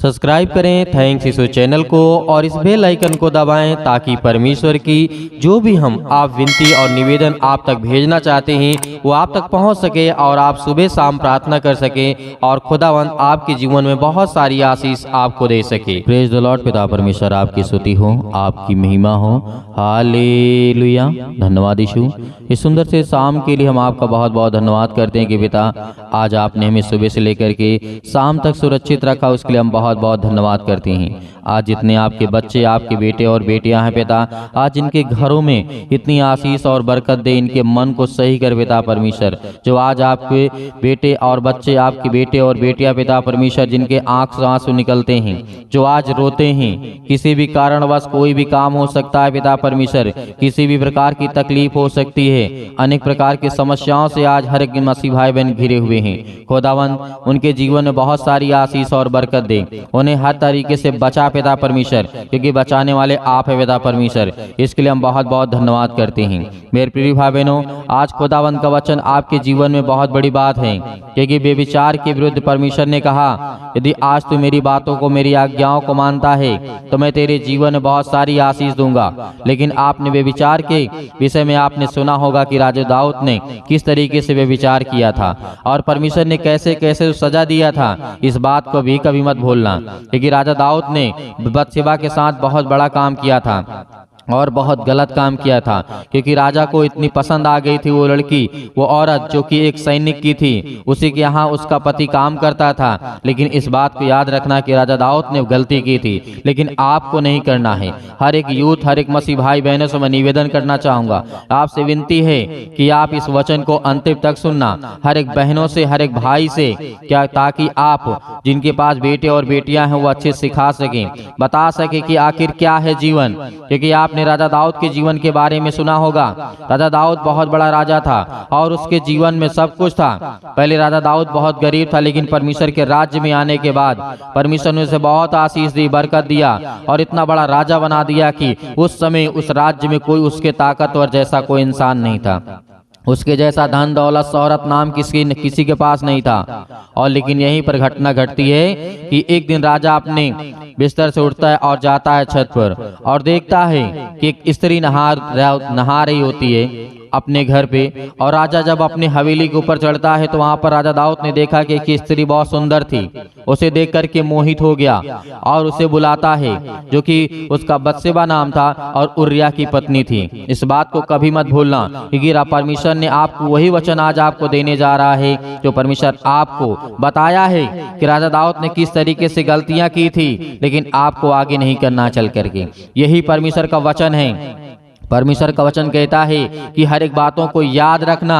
Subscribe करें thanks ईशो channel को और इस बेल आइकन को दबाएं ताकि परमेश्वर की जो भी हम आप विनती और निवेदन आप तक भेजना चाहते हैं वो आप तक पहुंच सके और आप सुबह शाम प्रार्थना कर सकें और खुदावंद आपके जीवन में बहुत सारी आशीष आपको दे सके। Praise the Lord. पिता परमेश्वर आपकी स्तुति हो, आपकी महिमा हो। हालेलुया। धन्यवाद यीशु। इस सुंदर से शाम के लिए हम आपका बहुत बहुत धन्यवाद करते हैं कि पिता आज आपने हमें सुबह से लेकर के शाम तक सुरक्षित रखा, उसके लिए हम बहुत बहुत धन्यवाद करते हैं। आज जितने आपके बच्चे, आपके बेटे और बेटियां हैं पिता, आज इनके घरों में इतनी आशीष और बरकत दे, इनके मन को सही कर पिता परमेश्वर। जो आज आपके बेटे और बच्चे, आपके बेटे और बेटियां पिता परमेश्वर, जिनके आंख से आंसू निकलते हैं, जो आज रोते हैं, किसी भी कारणवश कोई भी काम हो सकता है पिता परमेश्वर, किसी भी प्रकार की तकलीफ हो सकती है, अनेक प्रकार की समस्याओं से आज हर एक मसीह भाई बहन घिरे हुए हैं। खुदावंद उनके जीवन में बहुत सारी आशीष और बरकत दे, उन्हें हर तरीके से बचा पिता परमेश्वर, क्योंकि बचाने वाले आप है पिता परमेश्वर। इसके लिए हम बहुत बहुत धन्यवाद करते हैं। मेरे प्रिय भाई बहनों, आज खुदावंद का वचन आपके जीवन में बहुत बड़ी बात है, क्योंकि बेविचार के विरुद्ध परमेश्वर ने कहा, यदि आज तू मेरी बातों को, मेरी आज्ञाओं को मानता है तो मैं तेरे जीवन में बहुत सारी आशीष दूंगा। लेकिन आपने बेविचार के विषय में आपने सुना होगा कि राजा दाऊद ने किस तरीके से बेविचार किया था और परमेश्वर ने कैसे कैसे सजा दिया था। इस बात को भी कभी मत भूलना, क्योंकि राजा दाऊद ने बत्शेबा के साथ बहुत बड़ा काम किया था और बहुत गलत काम किया था, क्योंकि राजा को इतनी पसंद आ गई थी वो लड़की, वो औरत जो कि एक सैनिक की थी, उसी के यहाँ उसका पति काम करता था। लेकिन इस बात को याद रखना कि राजा दाऊद ने गलती की थी, लेकिन आपको नहीं करना है। हर एक यूथ, हर एक मसीह भाई बहनों से मैं निवेदन करना चाहूँगा, आपसे विनती है कि आप इस वचन को अंतिम तक सुनना, हर एक बहनों से, हर एक भाई से, क्या ताकि आप जिनके पास बेटे और बेटियां हैं वो अच्छे सिखा सकें, बता सके कि आखिर क्या है जीवन। क्योंकि आपने राजा दाऊद के जीवन के बारे में सुना होगा। राजा दाऊद बहुत बड़ा राजा था और उसके जीवन में सब कुछ था। पहले राजा दाऊद बहुत गरीब था, लेकिन परमेश्वर के राज्य में आने के बाद परमेश्वर ने उसे बहुत आशीष दी, बरकत दिया और इतना बड़ा राजा बना दिया कि उस समय उस राज्य में कोई उसके ताकतवर जैसा कोई इंसान नहीं था, उसके जैसा धन दौलत शोहरत नाम किसी के पास नहीं था। और लेकिन यहीं पर घटना घटती है कि एक दिन राजा अपने बिस्तर से उठता है और जाता है छत पर और देखता है कि एक स्त्री नहा रही होती है अपने घर पे। और राजा जब अपने हवेली के ऊपर चढ़ता है तो वहां पर राजा दाऊद ने देखा कि एक स्त्री बहुत सुंदर थी, उसे देख करके मोहित हो गया और उसे बुलाता है, जो कि उसका बत्शेबा नाम था और उरिया की पत्नी थी। इस बात को कभी मत भूलना, क्योंकि परमेश्वर ने आपको वही वचन आज आपको देने जा रहा है जो परमेश्वर आपको बताया है कि राजा दाऊद ने किस तरीके से गलतियां की थी, लेकिन आपको आगे नहीं करना चल करके। यही परमेश्वर का वचन है। परमेश्वर का वचन कहता है कि हर एक बातों को याद रखना,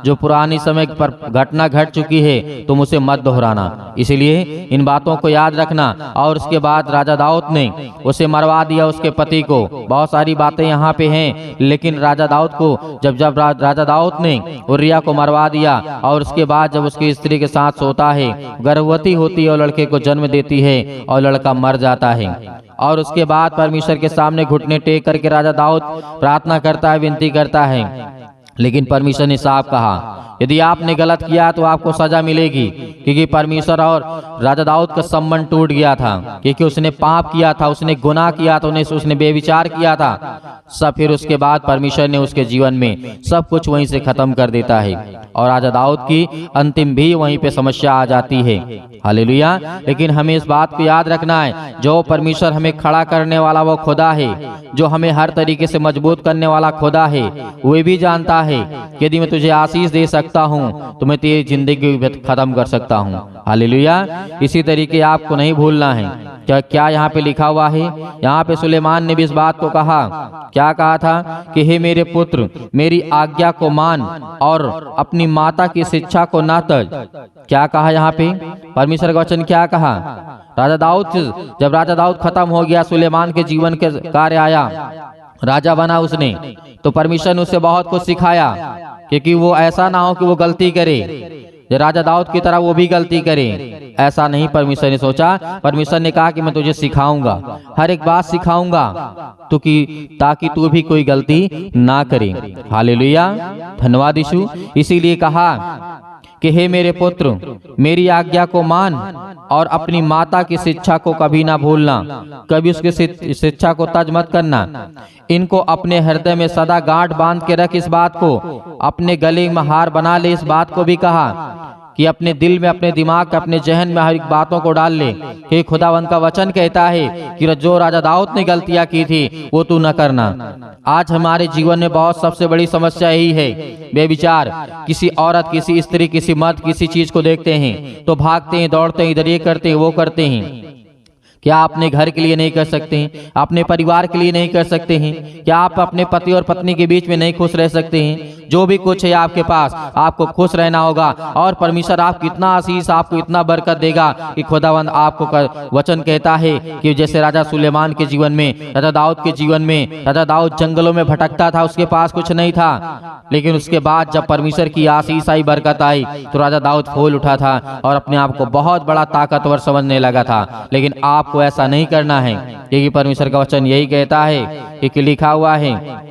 जो पुरानी समय पर घटना घट चुकी है तुम उसे मत दोहराना। इसलिए इन बातों को याद रखना। और उसके बाद राजा दाऊद ने उसे मरवा दिया, उसके पति को। बहुत सारी बातें यहाँ पे हैं, लेकिन राजा दाऊद को जब राजा दाऊद ने उरिया को मरवा दिया और उसके बाद जब उसकी स्त्री के साथ सोता है, गर्भवती होती है और लड़के को जन्म देती है और लड़का मर जाता है। और उसके बाद परमेश्वर के सामने घुटने टेक करके राजा दाऊद प्रार्थना करता है, विनती करता है। लेकिन परमेश्वर ने साफ कहा, यदि आपने गलत किया तो आपको सजा मिलेगी, क्योंकि परमेश्वर और राजा दाऊद का संबंध टूट गया था, क्योंकि उसने पाप किया था, उसने गुनाह किया था, उसने बेविचार किया था सब। फिर उसके बाद परमेश्वर ने उसके जीवन में सब कुछ वहीं से खत्म कर देता है और राजा दाऊद की अंतिम भी वहीं पे समस्या आ जाती है। हालेलुया। लेकिन हमें इस बात को याद रखना है, जो परमेश्वर हमें खड़ा करने वाला वो खुदा है, जो हमें हर तरीके से मजबूत करने वाला खुदा है। वो भी जानता है कि यदि मैं तुझे आशीष दे सकता हूँ तो मैं तेरी जिंदगी खत्म कर सकता हूँ। हालेलुया। इसी तरीके आपको नहीं भूलना है। क्या यहाँ पे लिखा हुआ है? यहाँ पे सुलेमान ने भी इस बात को कहा। क्या कहा था कि हे मेरे पुत्र, मेरी आज्ञा को मान और अपनी माता की शिक्षा को ना तज। क्या कहा यहाँ पे? परमेश्वर का वचन क्या कहा? जब राजा दाऊद खत्म हो गया, सुलेमान के जीवन के कार्य आया, राजा बना उसने, तो परमेश्वर ने उसे बहुत कुछ सिखाया, क्योंकि वो ऐसा ना हो कि वो गलती करे, जो राजा दाऊद की तरह वो भी गलती करे। ऐसा नहीं परमेश्वर ने सोचा। परमेश्वर ने कहा कि मैं तुझे सिखाऊंगा, हर एक बात सिखाऊंगा तो कि ताकि तू भी कोई गलती ना करे। हालेलुया। धन्यवाद यीशु। इसीलिए कहा कि हे मेरे पुत्र, मेरी आज्ञा को मान और अपनी माता की शिक्षा को कभी ना भूलना, कभी उसकी शिक्षा को तज मत करना। इनको अपने हृदय में सदा गांठ बांध के रख, इस बात को अपने गले में हार बना ले। इस बात को भी कहा कि अपने दिल में, अपने दिमाग, अपने जहन में हर एक बातों को डाल ले कि खुदावंद का वचन कहता है कि जो राजा दाऊद ने गलतियां की थी वो तू न करना। आज हमारे जीवन में बहुत सबसे बड़ी समस्या यही है, बेविचार किसी औरत, किसी स्त्री, किसी मर्द, किसी चीज को देखते हैं तो भागते हैं, दौड़ते हैं, इधर ये करते हैं, वो करते हैं। क्या आप अपने घर के लिए नहीं कर सकते हैं? अपने परिवार के लिए नहीं कर सकते हैं? क्या आप अपने पति और पत्नी के बीच में नहीं खुश रह सकते हैं? जो भी कुछ है आपके पास, आपको खुश रहना होगा और परमेश्वर आपको इतना आशीष, आपको इतना बरकत देगा कि खुदावंद आपको वचन कहता है कि जैसे राजा सुलेमान के जीवन में, राजा दाऊद के जीवन में, राजा दाऊद जंगलों में भटकता था, उसके पास कुछ नहीं था, लेकिन उसके बाद जब परमेश्वर की आशीष आई, बरकत आई, तो राजा दाऊद फूल उठा था और अपने आप को बहुत बड़ा ताकतवर समझने लगा था। लेकिन आपको ऐसा नहीं करना है, क्योंकि परमेश्वर का वचन यही कहता है कि लिखा हुआ है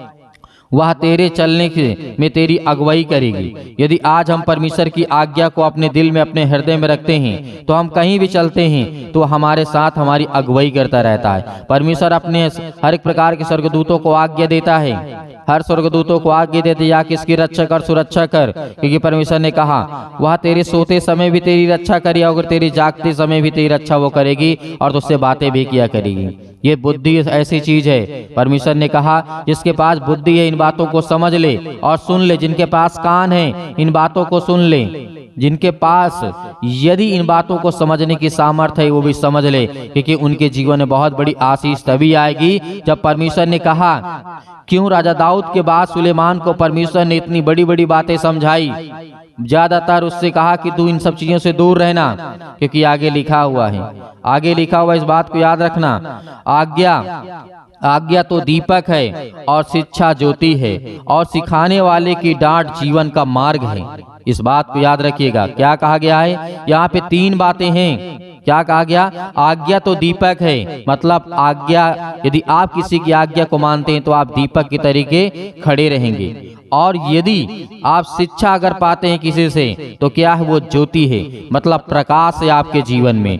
वह तेरे चलने में तेरी अगुवाई करेगी। यदि आज हम परमेश्वर की आज्ञा को अपने दिल में, अपने हृदय में रखते हैं तो हम कहीं भी चलते हैं तो हमारे साथ हमारी अगुवाई करता रहता है। परमेश्वर अपने हर एक प्रकार के स्वर्गदूतों को आज्ञा देता है, हर स्वर्गदूतों को आज्ञा देते या किसकी रक्षा कर, सुरक्षा कर, क्योंकि परमेश्वर ने कहा वह तेरे सोते समय भी तेरी रक्षा करेगी और तेरी जागते समय भी तेरी रक्षा वो करेगी और तुझसे बातें भी किया करेगी। ये बुद्धि ऐसी चीज है, परमेश्वर ने कहा जिसके पास बुद्धि है इन बातों को समझ ले और सुन ले, जिनके पास कान है इन बातों को सुन ले, जिनके पास यदि इन बातों को समझने की सामर्थ्य है वो भी समझ ले, क्योंकि उनके जीवन में बहुत बड़ी आशीष तभी आएगी जब परमेश्वर ने कहा। क्यों राजा दाऊद के बाद सुलेमान को परमेश्वर ने इतनी बड़ी बड़ी बातें समझाई? ज्यादातर उससे कहा कि तू इन सब चीजों से दूर रहना, क्योंकि आगे लिखा हुआ है, आगे लिखा हुआ, इस बात को याद रखना, आज्ञा तो दीपक है और शिक्षा ज्योति है और सिखाने वाले की डांट जीवन का मार्ग है। इस बात को याद रखिएगा। क्या कहा गया है? यहाँ पे 3 बातें हैं। क्या कहा गया? आज्ञा तो दीपक है, मतलब आज्ञा, यदि आप किसी की आज्ञा को मानते हैं तो आप दीपक के तरीके खड़े रहेंगे, और यदि आप शिक्षा अगर पाते हैं किसी से तो क्या है? वो ज्योति है, मतलब प्रकाश है आपके जीवन में।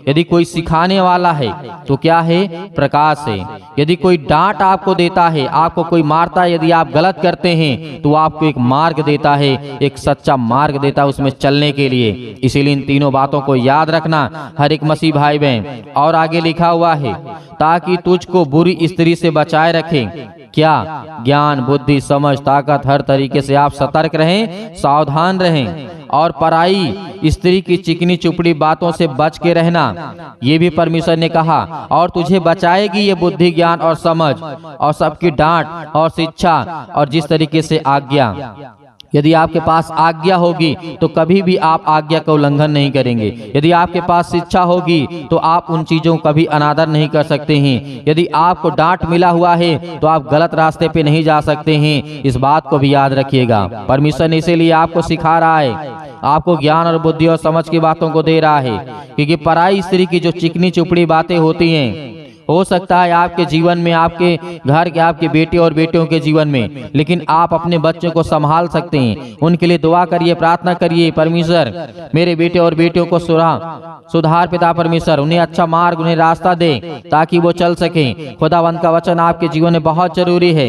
यदि कोई सिखाने वाला है तो क्या है? प्रकाश है। यदि कोई डांट आपको देता है, आपको कोई मारता है, यदि आप गलत करते हैं तो आपको एक मार्ग देता है, एक सच्चा मार्ग देता है उसमें चलने के लिए। इसीलिए इन तीनों बातों को याद रखना हर एक मसीह भाई बहन। और आगे लिखा हुआ है ताकि तुझको बुरी स्त्री से बचाए रखे। क्या? ज्ञान, बुद्धि, समझ, ताकत, हर तरीके से आप सतर्क रहें, सावधान रहें, और पराई स्त्री की चिकनी चुपड़ी बातों से बच के रहना, ये भी परमेश्वर ने कहा। और तुझे बचाएगी ये बुद्धि, ज्ञान और समझ और सबकी डांट और शिक्षा और जिस तरीके से आज्ञा। यदि आपके पास आज्ञा होगी तो कभी भी आप आज्ञा का उल्लंघन नहीं करेंगे। यदि आपके पास शिक्षा होगी तो आप उन चीजों को कभी अनादर नहीं कर सकते हैं। यदि आपको डांट मिला हुआ है तो आप गलत रास्ते पे नहीं जा सकते हैं। इस बात को भी याद रखिएगा। परमेश्वर ने इसीलिए आपको सिखा रहा है, आपको ज्ञान और बुद्धि और समझ की बातों को दे रहा है, क्योंकि पराई स्त्री की जो चिकनी चुपड़ी बातें होती हैं, हो सकता है आपके जीवन में, आपके घर के, आपके बेटे और बेटियों के जीवन में, लेकिन आप अपने बच्चों को संभाल सकते हैं। उनके लिए दुआ करिए, प्रार्थना करिए, परमेश्वर मेरे बेटे और बेटियों को सुधार पिता परमेश्वर, उन्हें अच्छा मार्ग, उन्हें रास्ता दे ताकि वो चल सके। खुदावंद का वचन आपके जीवन में बहुत जरूरी है,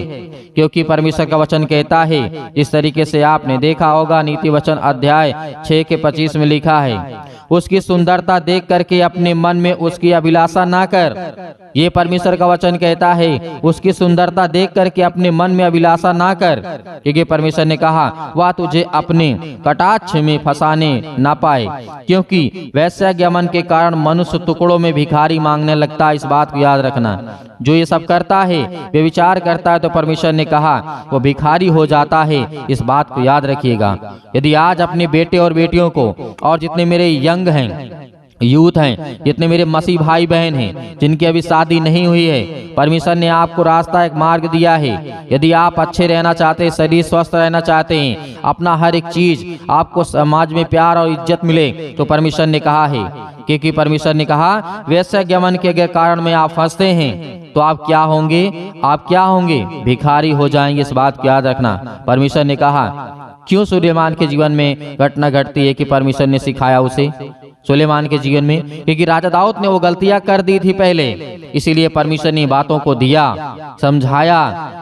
क्योंकि परमेश्वर का वचन कहता है, इस तरीके से आपने देखा होगा, नीति वचन अध्याय 6 के 25 में लिखा है, उसकी सुंदरता देख करके अपने मन में उसकी अभिलाषा ना कर। ये परमेश्वर का वचन कहता है, उसकी सुंदरता देख करके अपने मन में अभिलाषा ना कर, क्योंकि परमेश्वर ने कहा वह तुझे अपने कटाक्ष में फंसाने ना पाए, क्योंकि वैश्यागमन के कारण मनुष्य टुकड़ों में भिखारी मांगने लगता है। इस बात को याद रखना। जो ये सब करता है, व्यभिचार करता है, तो परमेश्वर ने कहा वो भिखारी हो जाता है। इस बात को याद रखिएगा। यदि आज अपने बेटे और बेटियों को, और जितने मेरे यंग हैं, यूथ हैं, जितने मेरे मसीह भाई बहन हैं जिनकी अभी शादी नहीं हुई है, परमेश्वर ने आपको रास्ता, एक मार्ग दिया है। यदि आप अच्छे रहना चाहते हैं, शरीर स्वस्थ रहना चाहते हैं, अपना हर एक चीज, आपको समाज में प्यार और इज्जत मिले, तो परमेश्वर ने कहा है, क्योंकि परमेश्वर ने कहा वैश्यागमन के कारण में आप फंसते हैं, तो आप क्या होंगे? आप क्या होंगे? भिखारी हो जाएंगे। इस बात को याद रखना। परमेश्वर ने कहा, क्यों सुलेमान के जीवन में घटना घटती है कि परमेश्वर ने सिखाया उसे सुलेमान के जीवन में? क्योंकि राजा दाऊद ने वो गलतियां कर दी थी पहले, इसीलिए परमेश्वर ने बातों को दिया, समझाया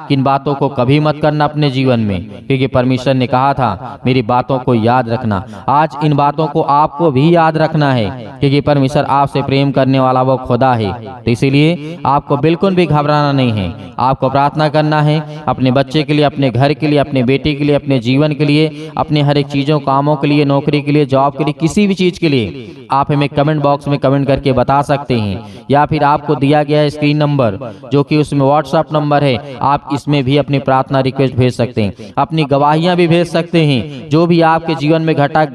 कि इन बातों को कभी मत करना अपने जीवन में, क्योंकि परमेश्वर ने कहा था मेरी बातों को याद रखना। आज इन बातों को आपको भी याद रखना है, क्योंकि परमेश्वर आपसे प्रेम करने वाला वो खुदा है। तो इसीलिए आपको बिल्कुल भी घबराना नहीं है। आपको प्रार्थना करना है अपने बच्चे के लिए, अपने घर के लिए, अपने बेटे के लिए, अपने जीवन के लिए, अपने हर एक चीजों कामों के लिए, नौकरी के लिए, जॉब के लिए, किसी भी चीज के लिए आप हमें कमेंट बॉक्स में कमेंट करके बता सकते हैं, या फिर आपको दिया गया है स्क्रीन नंबर जो कि उसमें व्हाट्सएप नंबर है, आप इसमें भी अपनी प्रार्थना रिक्वेस्ट भेज सकते हैं, अपनी गवाहियां भी भेज सकते हैं। जो भी आपके जीवन में घटना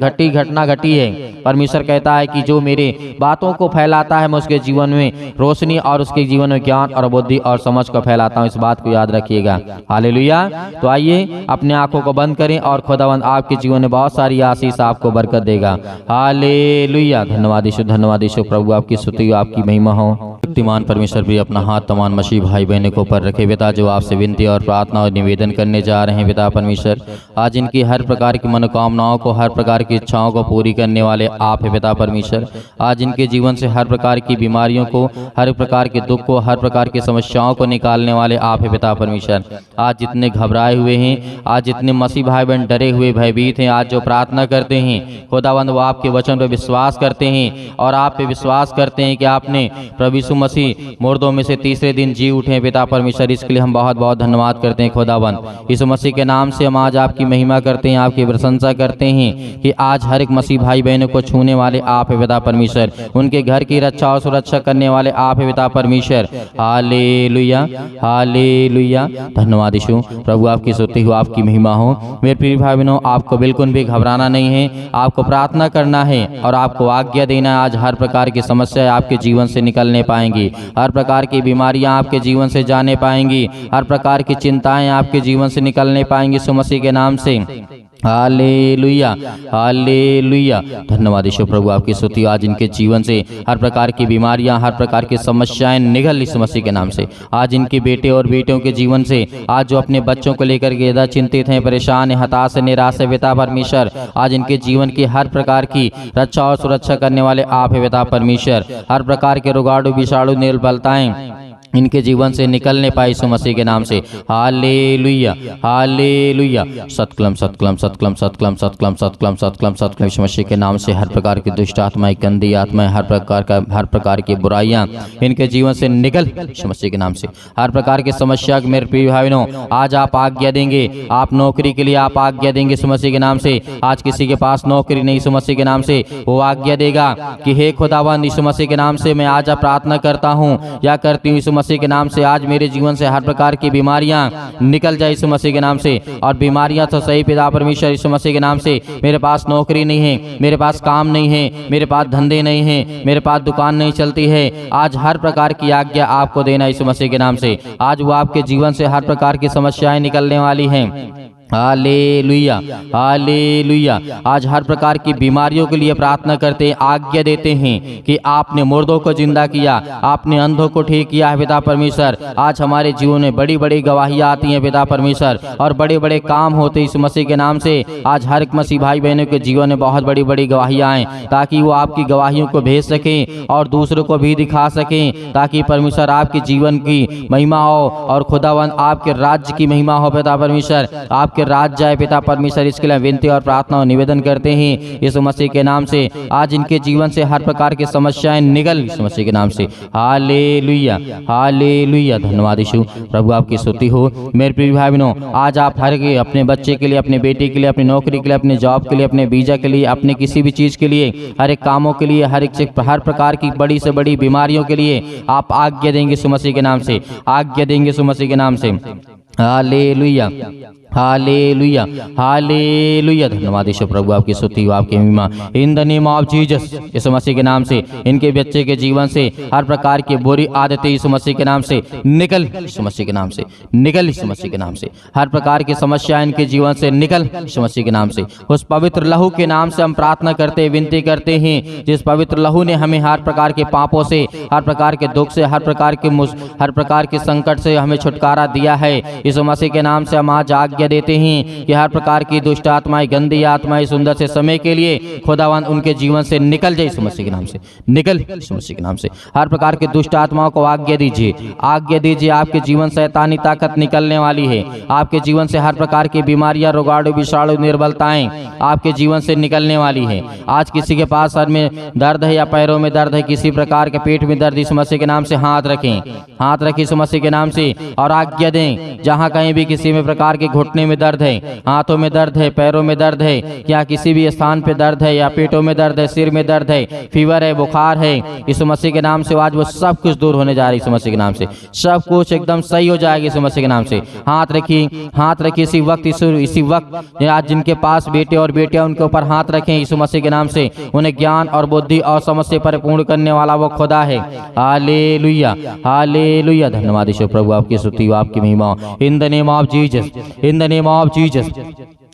घटी है, परमेश्वर कहता है कि जो मेरे बातों को फैलाता है मैं उसके जीवन में रोशनी और उसके जीवन में ज्ञान और बुद्धि और समझ को फैलाता हूँ। इस बात को याद रखिएगा। हालेलुया। तो आइए अपने आंखों को बंद करें और खुदावंद आपके जीवन में बहुत सारी आशीष आपको बरकत देगा। हालेलुया। धन्यवाद यीशु प्रभु, आपकी स्तुति आपकी महिमा हो। शक्तिमान परमेश्वर भी अपना हाथ तमाम मसीह भाई बहनों को ऊपर रखे पिता, जो आपसे विनती और प्रार्थना और निवेदन करने जा रहे हैं पिता परमेश्वर। आज इनकी हर प्रकार की मनोकामनाओं को, हर प्रकार की इच्छाओं को पूरी करने वाले आप है पिता परमेश्वर। आज इनके जीवन से हर प्रकार की बीमारियों को, हर प्रकार के दुख को, हर प्रकार की समस्याओं को निकालने वाले आप है पिता परमेश्वर। आज जितने घबराए हुए हैं, आज जितने मसीह भाई बहन डरे हुए भयभीत हैं, आज जो प्रार्थना करते हैं खुदावंद वो आपके वचन पर विश्वास करते हैं और आप पे विश्वास करते हैं कि आपने प्रभु यीशु मसीह मुर्दों में से तीसरे दिन जी उठे पिता परमेश्वर। इसके लिए हम बहुत बहुत धन्यवाद करते हैं खुदावंद। यीशु मसीह के नाम से हम आज आपकी महिमा करते हैं, आपकी प्रशंसा करते हैं कि आज हर एक मसीह भाई बहनों को छूने वाले आप है पिता परमेश्वर, उनके घर की रक्षा और सुरक्षा करने वाले आप है पिता परमेश्वर। Hallelujah, hallelujah. धन्यवाद यीशु प्रभु, आपकी स्तुति हो, आपकी महिमा हो। मेरे प्रिय भाई बहनों, आपको बिल्कुल भी घबराना नहीं है, आपको प्रार्थना करना है और आपको आज्ञा देना है। आज हर प्रकार की समस्याएं आपके जीवन से निकलने पाएंगी, हर प्रकार की बीमारियां आपके जीवन से जाने पाएंगी, हर प्रकार की चिंताएं आपके जीवन से निकलने पाएंगी यीशु मसीह के नाम से। Hallelujah, hallelujah. धन्यवाद यीशु प्रभु, आपकी स्तुति। आज इनके जीवन से हर प्रकार की बीमारियां, हर प्रकार की समस्याएं निकल यीशु मसीह के नाम से। आज इनके बेटे और बेटियों के जीवन से, आज जो अपने बच्चों को लेकर के ज्यादा चिंतित हैं, परेशान हैं, हताश हैं, निराश है पिता परमेश्वर, आज इनके जीवन की हर प्रकार की रक्षा और सुरक्षा करने वाले आप है पिता परमेश्वर। हर प्रकार के रोगाणु, विषाणु, निर्बलताएं इनके जीवन से निकलने पाए यीशु मसीह के नाम से। Hallelujah, hallelujah. सतकलम सतकलम सतकलम सतकलम सतकलम सतकलम सतकलम सतकलम यीशु मसीह के नाम से हर प्रकार की दुष्ट आत्माएं, गंदी आत्माएं, हर प्रकार की बुराइयां इनके जीवन से निकल यीशु मसीह के नाम से। हर प्रकार की समस्या मेरे प्रिय भाइयों, आज आप आज्ञा देंगे, आप नौकरी के लिए आप आज्ञा देंगे यीशु मसीह के नाम से। आज किसी के पास नौकरी नहीं, यीशु मसीह के नाम से वो आज्ञा देगा कि हे खुदावंद यीशु मसीह के नाम से मैं आज प्रार्थना करता हूँ या करती हूँ यीशु मसीह के नाम से। आज मेरे जीवन से हर प्रकार की बीमारियां निकल जाए यीशु मसीह के नाम से। और बीमारियां तो सही पिता परमेश्वर यीशु मसीह के नाम से। मेरे पास नौकरी नहीं है, मेरे पास काम नहीं है, मेरे पास धंधे नहीं है, मेरे पास दुकान नहीं चलती है, आज हर प्रकार की आज्ञा आपको देना यीशु मसीह के नाम से। आज वो आपके जीवन से हर प्रकार की समस्याएं निकलने वाली हैं। Hallelujah, hallelujah. आज हर प्रकार की बीमारियों के लिए प्रार्थना करते हैं, आज्ञा देते हैं कि आपने मुर्दों को जिंदा किया, आपने अंधों को ठीक किया है पिता परमेश्वर। आज हमारे जीवन में बड़ी बड़ी गवाहियां आती हैं पिता परमेश्वर और बड़े बड़े काम होते हैं यीशु मसीह के नाम से। आज हर एक मसीह भाई बहनों के जीवन में बहुत बड़ी बड़ी गवाहियां आएँ, ताकि वो आपकी गवाहियों को भेज सकें और दूसरों को भी दिखा सकें, ताकि परमेश्वर आपके जीवन की महिमा हो और खुदावंद आपके राज्य की महिमा हो पिता परमेश्वर। आपके राज जाए पिता परमेश्वर, इसके लिए विनती और प्रार्थना और निवेदन करते हैं यीशु मसीह के नाम से। आज इनके जीवन से हर प्रकार की समस्याएं निकल यीशु मसीह के नाम से। Hallelujah, hallelujah. धन्यवाद यीशु प्रभु, आपकी स्तुति हो। मेरे प्रिय भाई बहनों, आज आप हर के अपने बच्चे के लिए, अपने बेटे के लिए, अपनी नौकरी के लिए, अपने जॉब के लिए, अपने वीजा के लिए, अपने किसी भी चीज के लिए, हर एक कामों के लिए, हर प्रकार की बड़ी से बड़ी बीमारियों के लिए आप आज्ञा देंगे यीशु मसीह के नाम से, आज्ञा देंगे यीशु मसीह के नाम से। Hallelujah, hallelujah, hallelujah. धन्यवाद यीशु प्रभु, आपकी स्तुति हो, आपकी महिमा। In the name of Jesus, Yeshu मसीह के नाम से इनके बच्चे के जीवन से हर प्रकार की बुरी आदतें यीशु मसीह के नाम से निकल, यीशु मसीह के नाम से निकल, यीशु मसीह के नाम से हर प्रकार की समस्या इनके जीवन से निकल, यीशु मसीह के नाम से। उस पवित्र लहू के नाम से हम प्रार्थना करते विनती करते हैं, जिस पवित्र लहू ने हमें हर प्रकार के पापों से, हर प्रकार के दुख से, हर प्रकार के संकट से हमें छुटकारा दिया है। यीशु मसीह के नाम से हम आज आज्ञा देते हैं कि हर प्रकार की दुष्ट आत्माएं, गंदी आत्माएं सुंदर से समय के लिए खुदावंद उनके जीवन से निकल जाए, यीशु मसीह के नाम से निकल, यीशु मसीह के नाम से। हर प्रकार के दुष्ट आत्माओं को आज्ञा दीजिए, आज्ञा दीजिए। आपके जीवन से शैतानी ताकत निकलने वाली है। आपके जीवन से हर प्रकार की बीमारियां, रोगाणु, विषाणु, निर्बलताएं आपके जीवन से निकलने वाली है। आज किसी के पास सर में दर्द है या पैरों में दर्द है, किसी प्रकार के पेट में दर्द, यीशु मसीह के नाम से हाथ रखें, हाथ रखें यीशु मसीह के नाम से और आज्ञा दें। जहां कहीं भी किसी में प्रकार के घुटने में दर्द है, हाथों में दर्द है, पैरों में दर्द है, या किसी भी स्थान पे दर्द है, या पेटों में दर्द है, सिर में दर्द है, फीवर है, बुखार है, यीशु मसीह के नाम से आज वो सब कुछ दूर होने जा रही है। यीशु मसीह के नाम से सब कुछ एकदम सही हो जाएगा यीशु मसीह के नाम से। हाथ रखिए, हाथ रखिए इसी वक्त आज जिनके पास बेटे और बेटियां उनके ऊपर हाथ रखें यीशु मसीह के नाम से। उन्हें ज्ञान और बुद्धि और समझ से परिपूर्ण करने वाला वो खुदा है। Hallelujah, hallelujah. धन्यवाद यीशु प्रभु, आपकी स्तुति हो, आपकी महिमा। In the name of Jesus, in the name of Jesus,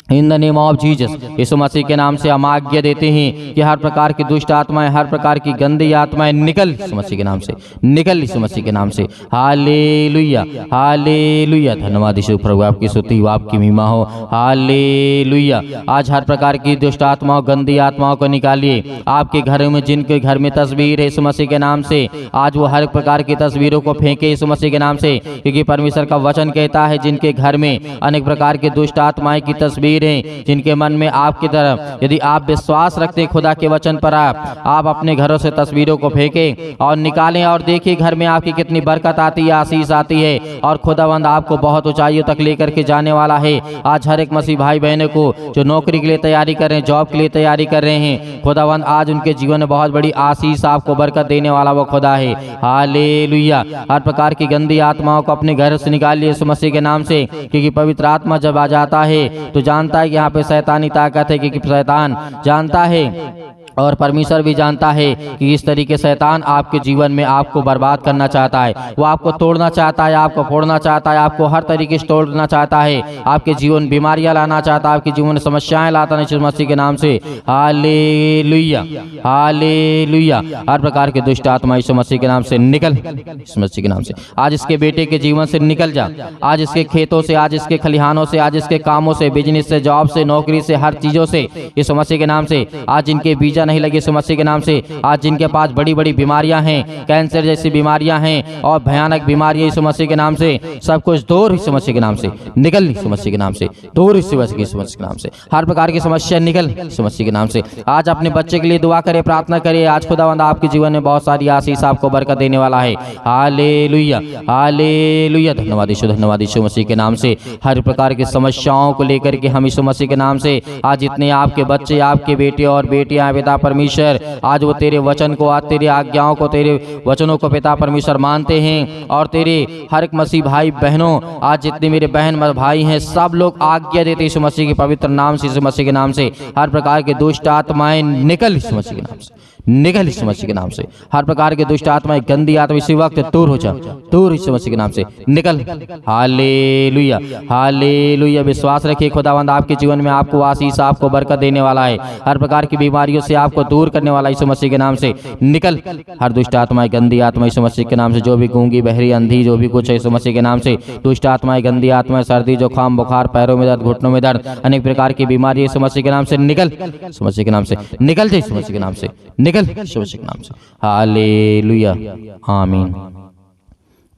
in the name of Jesus, Yeshu मसीह के नाम से हम आज्ञा देते हैं कि हर प्रकार की दुष्ट आत्माएं, हर प्रकार की गंदी आत्माएं निकल, यीशु मसीह के नाम से निकल, यीशु मसीह के नाम से। Hallelujah, hallelujah. धन्यवाद यीशु प्रभु, आपकी स्तुति हो, आपकी महिमा हो। हालेलुया। आज हर प्रकार की दुष्ट आत्माओं, गंदी आत्माओं को निकालिए। आपके घरों में जिनके घर में तस्वीर है यीशु मसीह के नाम से, आज वो हर प्रकार की तस्वीरों को फेंके यीशु मसीह के नाम से, क्योंकि परमेश्वर का वचन कहता है जिनके घर में अनेक प्रकार की दुष्ट आत्माएं की तस्वीर हैं, जिनके मन में आपकी तरफ यदि आप विश्वास रखते खुदा के वचन पर, आप अपने घरों से तस्वीरों को फेंकें और निकालें और देखिए घर में आपकी कितनी बरकत आती है, आशीष आती है और खुदावंद आपको बहुत ऊंचाइयों तक लेकर के जाने वाला है। आज हर एक मसीह भाई बहनों को जो नौकरी के लिए तैयारी कर रहे हैं, जॉब के लिए तैयारी कर रहे हैं, खुदावंद आज उनके जीवन में बहुत बड़ी आशीष, आपको बरकत देने वाला वो खुदा है। हालेलुया। हर प्रकार की गंदी आत्माओं को अपने घर से निकालिए यीशु मसीह के नाम से, क्योंकि पवित्र आत्मा जब आ जाता है तो जानता है कि यहाँ पे शैतानी ताकत है, क्योंकि शैतान जानता है और परमेश्वर भी जानता है कि इस तरीके शैतान आपके जीवन में आपको बर्बाद करना चाहता है, वो आपको तोड़ना चाहता है, आपको फोड़ना चाहता है, आपको हर तरीके से तोड़ना चाहता है, आपके जीवन बीमारियां लाना चाहता है, आपके जीवन में समस्याएं लाता है यीशु मसीह के नाम से। Hallelujah, hallelujah. हर प्रकार के दुष्ट आत्मा यीशु मसीह के नाम से निकल, यीशु मसीह के नाम से। आज इसके बेटे के जीवन से निकल जा, आज इसके खेतों से, आज इसके खलिहानों से, आज इसके कामों से, बिजनेस से, जॉब से, नौकरी से, हर चीजों से यीशु मसीह के नाम से। आज इनके बीजा नहीं लगे यीशु मसीह के नाम से। आज जिनके पास बड़ी बड़ी बीमारियां हैं, कैंसर जैसी बीमारियां हैं और भयानक बीमारियां यीशु मसीह के नाम से, सब कुछ दूर यीशु मसीह के नाम से निकल, यीशु मसीह के नाम से दूर, यीशु मसीह के नाम से। हर प्रकार की समस्या निकल यीशु मसीह के नाम से। आज अपने बच्चे के लिए दुआ करें, प्रार्थना करिए। आज खुदावंद आपके जीवन में बहुत सारी आशीष, आपको बरकत देने वाला है। Hallelujah, hallelujah. धन्यवाद यीशु, धन्यवाद यीशु मसीह के नाम से। हर प्रकार की समस्याओं को लेकर के हम यीशु मसीह के नाम से, आज जितने आपके बच्चे, आपके बेटे और बेटियां पिता परमेश्वर, आज वो तेरे वचन को, आज तेरी आज्ञाओं को, तेरे वचनों को पिता परमेश्वर मानते हैं और तेरे हर एक मसीह भाई बहनों, आज जितने मेरे बहन भाई हैं, सब लोग आज्ञा देते यीशु मसीह के पवित्र नाम से, यीशु मसीह के नाम से। हर प्रकार के दुष्ट आत्माएं निकल यीशु मसीह के नाम से, निकल यीशु मसीह के नाम से। हर प्रकार के दुष्ट आत्माएं, गंदी आत्मा इसी वक्त दूर हो जा, दूर यीशु मसीह के नाम से निकल। Hallelujah, hallelujah. विश्वास रखिए खुदावंद आपके जीवन में आपको आशीष, आपको बरकत देने वाला है। हर प्रकार की बीमारियों से आपको दूर करने वाला यीशु मसीह के नाम से निकल। हर दुष्ट आत्माएं, गंदी आत्मा यीशु मसीह के नाम से, जो भी गूंगी, बहरी, अंधी, जो भी कुछ है यीशु मसीह के नाम से। दुष्ट आत्माएं, गंदी आत्माएं, सर्दी, जुकाम, बुखार, पैरों में दर्द, घुटनों में दर्द, अनेक प्रकार की बीमारी यीशु मसीह के नाम से निकल, यीशु मसीह के नाम से निकल जाए, यीशु मसीह के नाम से निकल, यीशु मसीह के नाम से। हालेलुया, आमीन।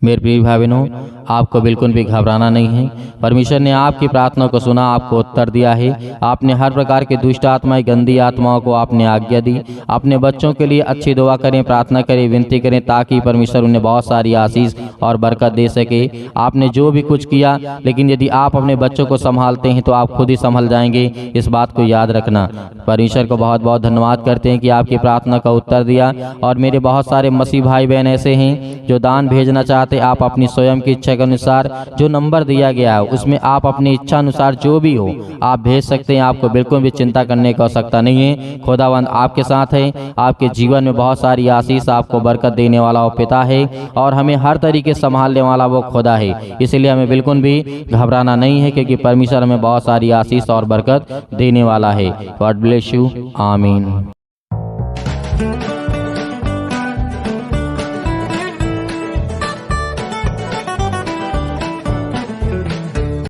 मेरे प्रिय भाई बहनों, आपको बिल्कुल भी घबराना नहीं है। परमेश्वर ने आपकी प्रार्थना को सुना, आपको उत्तर दिया है। आपने हर प्रकार के दुष्ट आत्माएं, गंदी आत्माओं को आपने आज्ञा दी। अपने बच्चों के लिए अच्छी दुआ करें, प्रार्थना करें, विनती करें, ताकि परमेश्वर उन्हें बहुत सारी आशीष और बरकत दे सके। आपने जो भी कुछ किया, लेकिन यदि आप अपने बच्चों को संभालते हैं तो आप खुद ही संभल जाएंगे, इस बात को याद रखना। परमेश्वर को बहुत बहुत धन्यवाद करते हैं कि आपकी प्रार्थना का उत्तर दिया। और मेरे बहुत सारे मसीह भाई बहन ऐसे हैं जो दान भेजना चाहते हैं, आप अपनी स्वयं की इच्छा के अनुसार जो नंबर दिया गया है उसमें आप अपनी इच्छा अनुसार जो भी हो आप भेज सकते हैं। आपको बिल्कुल भी चिंता करने की आवश्यकता नहीं है। खुदावंद आपके साथ है, आपके जीवन में बहुत सारी आशीष, आपको बरकत देने वाला वो पिता है और हमें हर तरीके से संभालने वाला वो खुदा है। इसलिए हमें बिल्कुल भी घबराना नहीं है, क्योंकि परमेश्वर हमें बहुत सारी आशीष और बरकत देने वाला है। God bless you. आमीन।